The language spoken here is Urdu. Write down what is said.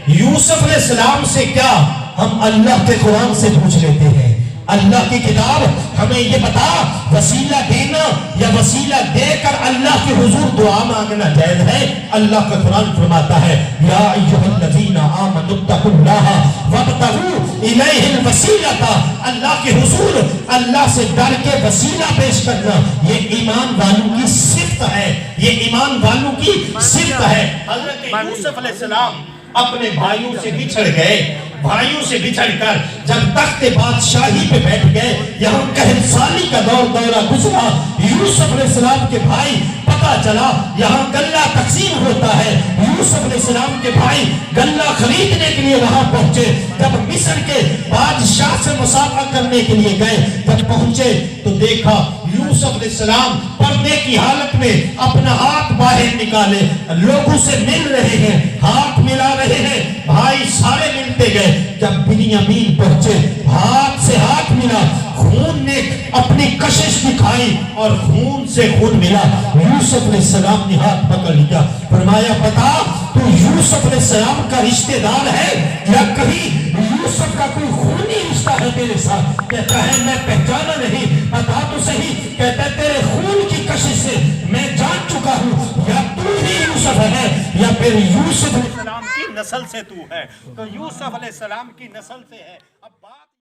یوسف علیہ السلام سے کیا ہم اللہ کے قرآن سے پوچھ لیتے ہیں؟ اللہ کی کتاب ہمیں یہ بتا وسیلہ دینا یا وسیلہ دے کر اللہ کے حضور دعا مانگنا جائز ہے؟ اللہ کا قرآن فرماتا ہے یا ایھا الذین آمنوا اتقوا اللہ وابتغوا الیہ الوسیلۃ، اللہ کے حضور اللہ سے ڈر کے وسیلہ پیش کرنا یہ ایمان والوں کی صفت ہے، یہ ایمان والوں کی صفت ہے۔ حضرت یوسف علیہ السلام اپنے بھائیوں سے بچھڑ گئے، بھائیوں سے بچھڑ کر جب تخت بادشاہی پہ بیٹھ گئے، یہاں قحط سالی کا دورہ گزرا، یوسف علیہ السلام کے بھائی پتہ چلا یہاں غلہ تقسیم ہوتا ہے، یوسف علیہ السلام کے بھائی غلہ خریدنے کے لیے وہاں پہنچے، جب مصر کے بادشاہ سے مصافحہ کرنے کے لیے گئے، جب پہنچے تو دیکھا یوسف علیہ السلام پردے کی حالت میں اپنا ہاتھ باہر نکالے، لوگوں سے مل رہے ہیں، ہاتھ ملا رہے ہیں، بھائی سارے ملتے گئے، جب بنیامین پہنچے ہاتھ سے ہاتھ ملا، خون نے اپنی کشش دکھائی اور خون سے خون ملا، یوسف علیہ السلام نے ہاتھ پکڑ لیا، فرمایا بتا تو یوسف علیہ السلام کا رشتہ دار ہے یا کہیں یوسف کا کوئی خونی رشتہ ہے تیرے ساتھ؟ کہتا ہے میں پہچانا نہیں، بتا تو صحیح، کہتا ہے تیرے خون کی کشش سے میں جان چکا ہوں یا تو ہی یوسف ہے یا پھر یوسف علیہ السلام کی نسل سے تو ہے، تو یوسف علیہ السلام کی نسل سے ہے۔ اب